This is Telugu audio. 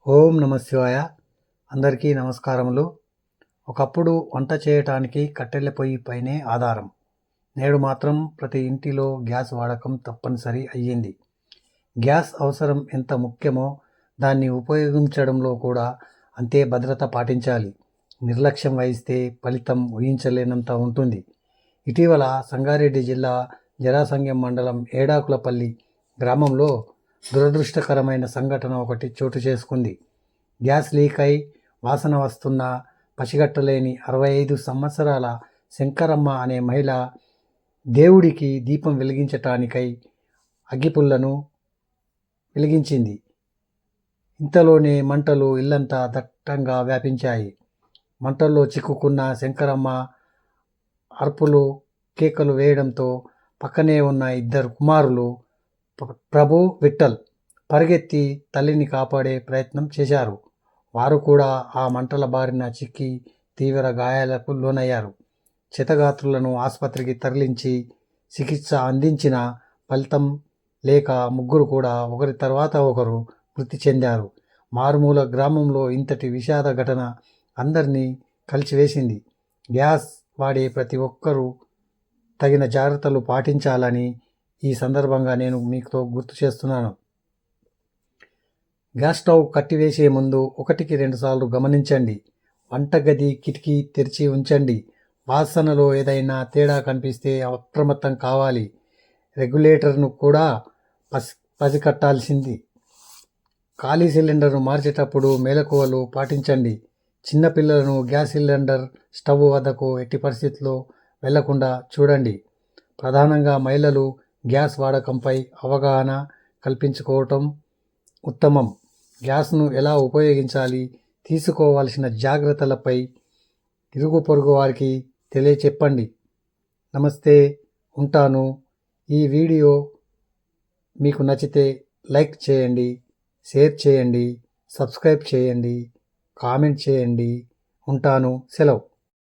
ఓం నమ శివాయ. అందరికీ నమస్కారములు. ఒకప్పుడు వంట చేయటానికి కట్టెల పొయ్యి పైనే ఆధారం. నేడు మాత్రం ప్రతి ఇంటిలో గ్యాస్ వాడకం తప్పనిసరి అయ్యింది. గ్యాస్ అవసరం ఎంత ముఖ్యమో దాన్ని ఉపయోగించడంలో కూడా అంతే భద్రత పాటించాలి. నిర్లక్ష్యం వహిస్తే ఫలితం ఊహించలేనంత ఉంటుంది. ఇటీవల సంగారెడ్డి జిల్లా జరాసంగం మండలం ఏడాకులపల్లి గ్రామంలో దురదృష్టకరమైన సంఘటన ఒకటి చోటు చేసుకుంది. గ్యాస్ లీక్ అయి వాసన వస్తున్న పసిగట్టలేని 65 సంవత్సరాల శంకరమ్మ అనే మహిళ దేవుడికి దీపం వెలిగించటానికై అగ్గిపుల్లను వెలిగించింది. ఇంతలోనే మంటలు ఇల్లంతా దట్టంగా వ్యాపించాయి. మంటల్లో చిక్కుకున్న శంకరమ్మ అరుపులు కేకలు వేయడంతో పక్కనే ఉన్న ఇద్దరు కుమారులు ప్రభు, విఠల్ పరిగెత్తి తల్లిని కాపాడే ప్రయత్నం చేశారు. వారు కూడా ఆ మంటల బారిన చిక్కి తీవ్ర గాయాలకు లోనయ్యారు. క్షతగాత్రులను ఆసుపత్రికి తరలించి చికిత్స అందించిన ఫలితం లేక ముగ్గురు కూడా ఒకరి తర్వాత ఒకరు మృతి చెందారు. మారుమూల గ్రామంలో ఇంతటి విషాద ఘటన అందరినీ కలిచివేసింది. గ్యాస్ వాడే ప్రతి ఒక్కరూ తగిన జాగ్రత్తలు పాటించాలని ఈ సందర్భంగా నేను మీతో గుర్తు చేస్తున్నాను. గ్యాస్ స్టవ్ కట్టివేసే ముందు 1-2 సార్లు గమనించండి. వంటగది కిటికీ తెరిచి ఉంచండి. వాసనలో ఏదైనా తేడా కనిపిస్తే అప్రమత్తం కావాలి. రెగ్యులేటర్ను కూడా పసికట్టాల్సింది. ఖాళీ సిలిండర్ను మార్చేటప్పుడు మెలకువలు పాటించండి. చిన్నపిల్లలను గ్యాస్ సిలిండర్ స్టవ్ వద్దకు ఎట్టి పరిస్థితుల్లో వెళ్లకుండా చూడండి. ప్రధానంగా మహిళలు గ్యాస్ వాడకంపై అవగాహన కల్పించుకోవటం ఉత్తమం. గ్యాస్ను ఎలా ఉపయోగించాలి, తీసుకోవాల్సిన జాగ్రత్తలపై ఇరుగు పొరుగు వారికి తెలియచెప్పండి. నమస్తే, ఉంటాను. ఈ వీడియో మీకు నచ్చితే లైక్ చేయండి, షేర్ చేయండి, సబ్స్క్రైబ్ చేయండి, కామెంట్ చేయండి. ఉంటాను. సెలవు.